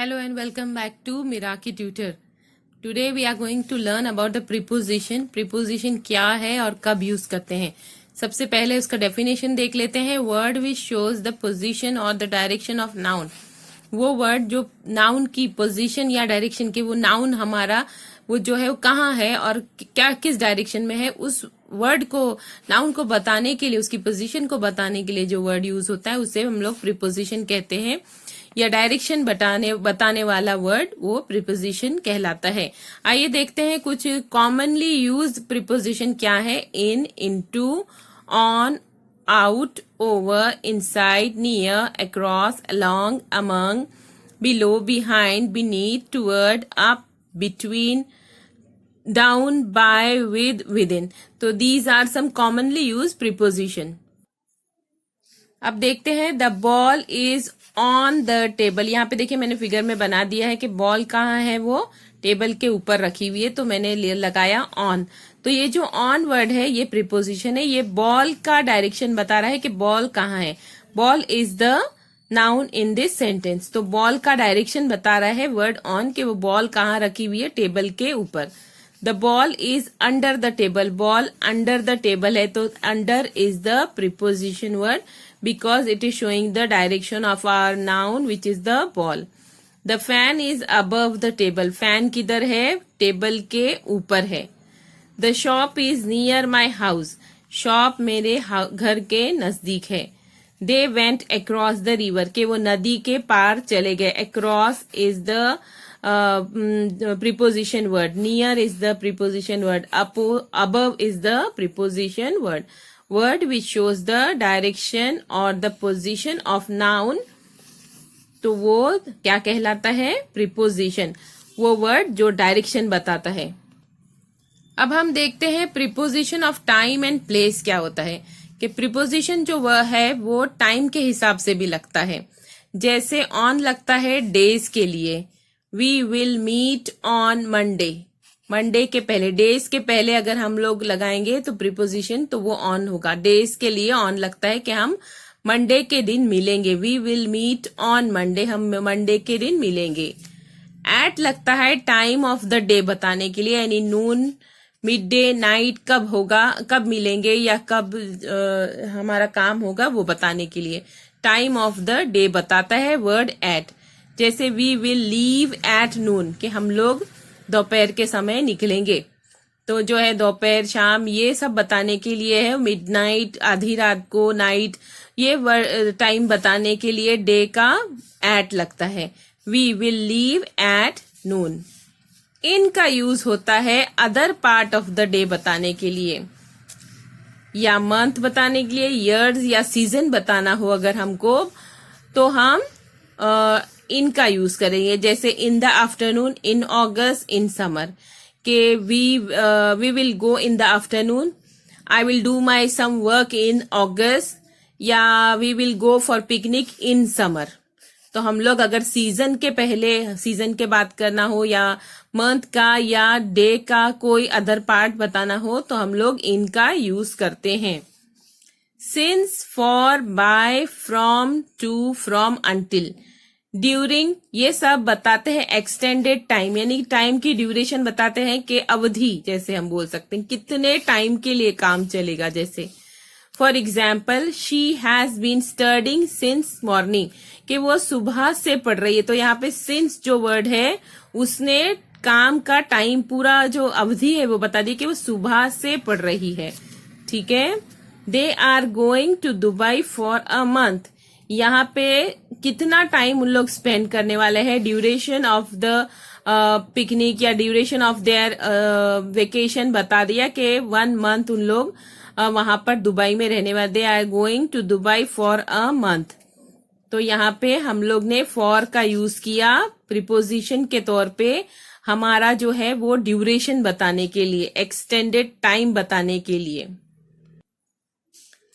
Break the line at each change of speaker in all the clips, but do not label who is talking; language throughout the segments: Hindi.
Hello and welcome back to Miraki Tutor. Today we are going to learn about the preposition. Preposition क्या है और कब यूज करते हैं. सबसे पहले उसका डेफिनेशन देख लेते हैं. Word which shows the position और द डायरेक्शन ऑफ नाउन. वो वर्ड जो नाउन की पोजीशन या डायरेक्शन की, वो नाउन हमारा वो जो है वो कहाँ है और क्या किस डायरेक्शन में है, उस वर्ड को नाउन को बताने के लिए, उसकी पोजीशन को बताने के लिए जो वर्ड यूज होता है उसे हम लोग प्रीपोजिशन कहते हैं. या डायरेक्शन बताने वाला वर्ड वो प्रीपोजिशन कहलाता है. आइए देखते हैं कुछ कॉमनली यूज प्रीपोजिशन क्या है. In, into, on, out, over, inside, near, across, along, among, below, behind, beneath, toward, up, between, down, by, with, within. तो these are some commonly use preposition. अब देखते हैं. The ball is on the table. यहाँ पे देखिए मैंने फिगर में बना दिया है कि बॉल कहाँ है, वो टेबल के ऊपर रखी हुई है, तो मैंने लगाया ऑन. तो ये जो ऑन वर्ड है ये प्रीपोजिशन है. ये बॉल का डायरेक्शन बता रहा है कि बॉल कहाँ है. Ball is the noun in this sentence. तो बॉल का डायरेक्शन बता रहा है वर्ड ऑन कि वो बॉल कहाँ रखी हुई है, टेबल के ऊपर. The ball is under the table. Ball under the table है, तो under is the preposition word because it is showing the direction of our noun which is the ball. The fan is above the table. Fan किधर है, टेबल के ऊपर है. The shop is near my house. Shop मेरे घर के नजदीक है. They went across the river. के वो नदी के पार चले गए. Across is the preposition word. Near is the preposition word. Above is the preposition word. Word which shows the direction or the position of noun, तो वो क्या कहलाता है, प्रीपोजिशन. वो वर्ड जो डायरेक्शन बताता है. अब हम देखते हैं preposition of time and place क्या होता है. कि प्रीपोजिशन जो वह है वो टाइम के हिसाब से भी लगता है. जैसे ऑन लगता है डेज के लिए. We will meet on Monday. Monday के पहले, डेज के पहले अगर हम लोग लगाएंगे तो प्रीपोजिशन तो वो ऑन होगा. डेज के लिए ऑन लगता है कि हम मंडे के दिन मिलेंगे. We will meet on Monday. हम मंडे के दिन मिलेंगे. एट लगता है टाइम ऑफ द डे बताने के लिए, यानी नून, मिड डे, नाइट कब होगा, कब मिलेंगे या कब हमारा काम होगा वो बताने के लिए. टाइम ऑफ द डे बताता है वर्ड एट. जैसे we will leave at noon, कि हम लोग दोपहर के समय निकलेंगे. तो जो है दोपहर, शाम, ये सब बताने के लिए है. मिडनाइट, आधी रात को, नाइट, ये टाइम बताने के लिए डे का एट लगता है. We will leave at noon. In का यूज होता है other part of the day बताने के लिए, या मंथ बताने के लिए, ईयर्स या सीजन बताना हो अगर हमको, तो हम इनका यूज करेंगे. जैसे in the afternoon, in August, in summer. के we will go in the afternoon. I will do my some work in August. या we will go for picnic in summer. तो हम लोग अगर सीजन के पहले, सीजन के बात करना हो, या मंथ का या डे का कोई अदर पार्ट बताना हो, तो हम लोग इनका यूज करते हैं. Since, for, by, from, to, from, until, during, ये सब बताते हैं एक्सटेंडेड टाइम, यानी टाइम की ड्यूरेशन बताते हैं कि अवधि, जैसे हम बोल सकते हैं कितने टाइम के लिए काम चलेगा. जैसे for example, she has been studying since morning, कि वो सुबह से पढ़ रही है. तो यहाँ पे सिंस जो वर्ड है उसने काम का टाइम, पूरा जो अवधि है वो बता दी कि वो सुबह से पढ़ रही है. ठीक है. They are going to Dubai for a month. यहाँ पे कितना टाइम उन लोग स्पेंड करने वाले हैं, ड्यूरेशन ऑफ द पिकनिक या ड्यूरेशन ऑफ देयर वेकेशन बता दिया कि 1 मंथ उन लोग वहां पर दुबई में रहने वाले. They are going to Dubai for a month. तो यहाँ पे हम लोग ने फॉर का यूज किया प्रीपोजिशन के तौर पे, हमारा जो है वो ड्यूरेशन बताने के लिए, एक्सटेंडेड टाइम बताने के लिए.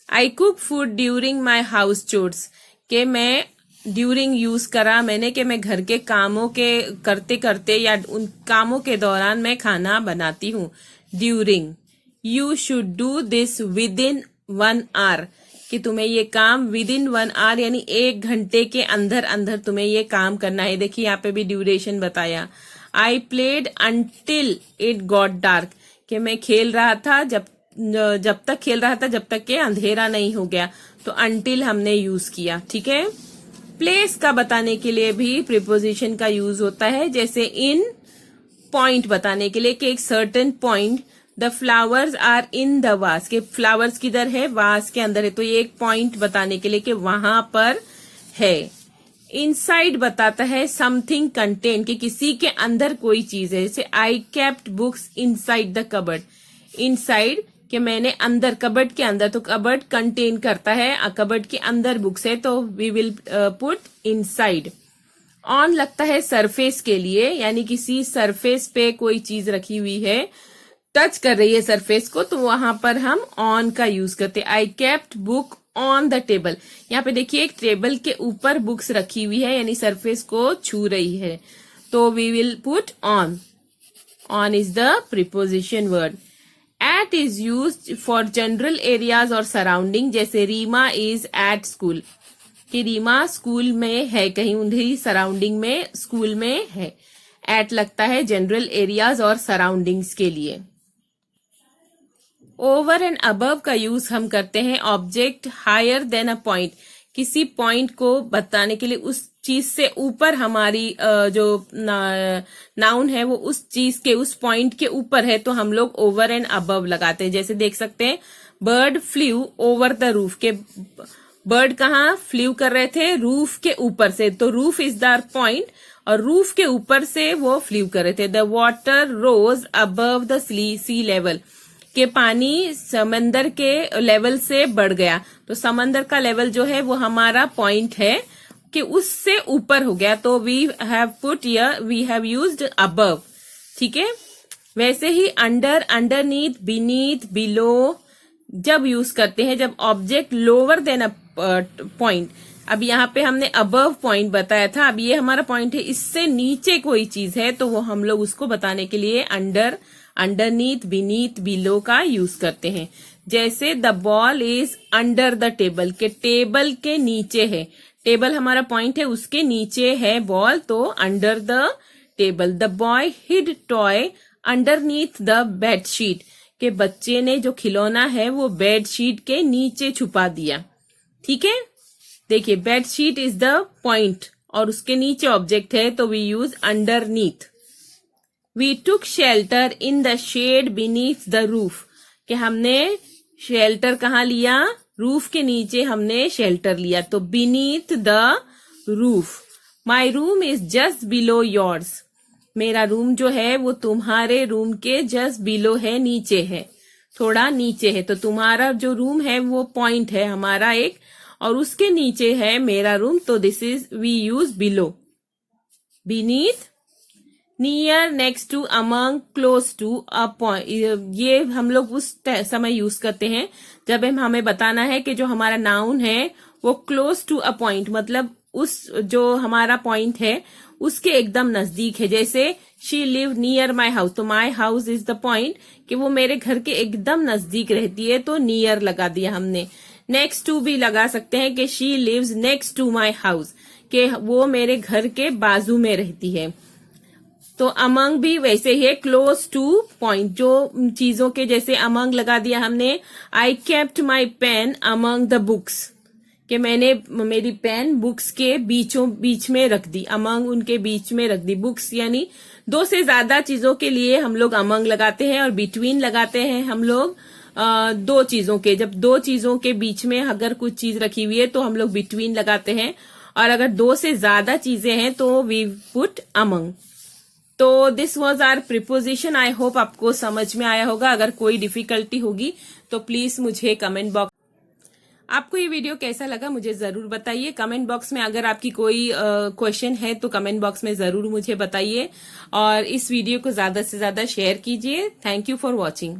I cook food during my house chores, के मैं ड्यूरिंग यूज करा मैंने, कि मैं घर के कामों के करते करते या उन कामों के दौरान मैं खाना बनाती हूँ. During. You should do this with in 1 hour, कि तुम्हें ये काम विद इन 1 आवर यानी 1 घंटे के अंदर अंदर तुम्हें ये काम करना है। देखिए यहाँ पे भी ड्यूरेशन बताया। I played until it got dark, कि मैं खेल रहा था जब तक खेल रहा था जब तक के अंधेरा नहीं हो गया। तो अंटिल हमने यूज किया। ठीक है। प्लेस का बताने के लिए भी प्रीपोजिशन का यूज होता है, जैसे इन पॉइंट बताने के लिए कि एक certain point, the flowers are in the vase, के फ्लावर्स किधर है, वास के अंदर है। तो ये एक पॉइंट बताने के लिए कि वहां पर है। इनसाइड बताता है समथिंग कंटेन, कि किसी के अंदर कोई चीज है। जैसे I kept books inside the cupboard, inside कि मैंने अंदर, कबर्ड के अंदर, तो कबर्ड कंटेन करता है, कबर्ड के अंदर बुक्स है, तो we will put inside. On लगता है सरफेस के लिए, यानी किसी सरफेस पे कोई चीज रखी हुई है, टच कर रही है सरफेस को, तो वहां पर हम ऑन का यूज करते हैं। I kept book on the table, यहाँ पे देखिए एक टेबल के ऊपर बुक्स रखी हुई है, यानी सरफेस को छू रही है, तो we will put on. On is the preposition word. At is used for general areas और सराउंडिंग, जैसे रीमा इज एट स्कूल, कि रीमा स्कूल में है, कहीं उन्हीं सराउंडिंग में, स्कूल में है। एट लगता है जनरल एरियाज और सराउंडिंग्स के लिए। ओवर एंड अबव का यूज हम करते हैं object higher than a point, किसी पॉइंट को बताने के लिए उस चीज से ऊपर हमारी जो नाउन है वो उस चीज के, उस पॉइंट के ऊपर है, तो हम लोग ओवर एंड अबव लगाते हैं। जैसे देख सकते हैं bird flew over the roof, के बर्ड कहाँ फ्ल्यू कर रहे थे, रूफ के ऊपर से, तो रूफ इज द पॉइंट और रूफ के ऊपर से वो फ्ल्यू कर रहे थे। The water rose above the sea level, के पानी समंदर के लेवल से बढ़ गया, तो समंदर का लेवल जो है वो हमारा पॉइंट है कि उससे ऊपर हो गया, तो we have put here, we have used above. ठीक है। वैसे ही अंडर, अंडरनीथ, बीनीथ, बिलो जब यूज करते हैं जब object lower than a point. अब यहाँ पे हमने अबव पॉइंट बताया था, अब ये हमारा पॉइंट है, इससे नीचे कोई चीज है, तो वो हम लोग उसको बताने के लिए अंडर, अंडरनीथ, बीनीथ, बिलो का यूज करते हैं। जैसे the ball is under the table, के टेबल के नीचे है, टेबल हमारा पॉइंट है, उसके नीचे है बॉल, तो under the table. The boy hid toy underneath the bedsheet, के बच्चे ने जो खिलौना है वो बेडशीट के नीचे छुपा दिया। ठीक है। देखिए बेडशीट इज द पॉइंट और उसके नीचे ऑब्जेक्ट है, तो we use underneath. We took shelter in the shed beneath the roof, कि हमने शेल्टर कहाँ लिया, रूफ के नीचे हमने शेल्टर लिया, तो beneath the roof. My room is just below yours, मेरा रूम जो है वो तुम्हारे रूम के जस्ट बिलो है, नीचे है, थोड़ा नीचे है, तो तुम्हारा जो रूम है वो पॉइंट है हमारा एक, और उसके नीचे है मेरा रूम, तो this is we use below. Beneath, near, next to, among, close to a point, ये हम लोग उस समय यूज करते हैं जब हमें बताना है कि जो हमारा नाउन है वो क्लोज टू अ पॉइंट, मतलब उस जो हमारा पॉइंट है उसके एकदम नजदीक है। जैसे she live near my house, तो my house is the point, कि वो मेरे घर के एकदम नजदीक रहती है, तो नियर लगा दिया हमने। नेक्स्ट टू भी लगा सकते हैं कि she lives next to my house, कि वो मेरे घर के बाजू में रहती है। तो अमंग भी वैसे ही है, क्लोज टू पॉइंट, जो चीजों के, जैसे अमंग लगा दिया हमने। I kept my pen among the books, कि मैंने मेरी पेन बुक्स के बीच में रख दी, अमंग उनके बीच में रख दी। बुक्स यानी 2 से ज्यादा चीजों के लिए हम लोग अमंग लगाते हैं, और बिटवीन लगाते हैं हम लोग 2 चीजों के, जब 2 चीजों के बीच में अगर कुछ चीज रखी हुई है तो हम लोग बिटवीन लगाते हैं, और अगर 2 से ज्यादा चीजें हैं तो वी पुट अमंग। तो this was our preposition. I hope आपको समझ में आया होगा। अगर कोई डिफिकल्टी होगी तो प्लीज मुझे कमेंट बॉक्स, आपको ये वीडियो कैसा लगा मुझे जरूर बताइए कमेंट बॉक्स में। अगर आपकी कोई क्वेश्चन है तो कमेंट बॉक्स में जरूर मुझे बताइए, और इस वीडियो को ज्यादा से ज्यादा शेयर कीजिए। Thank you for watching.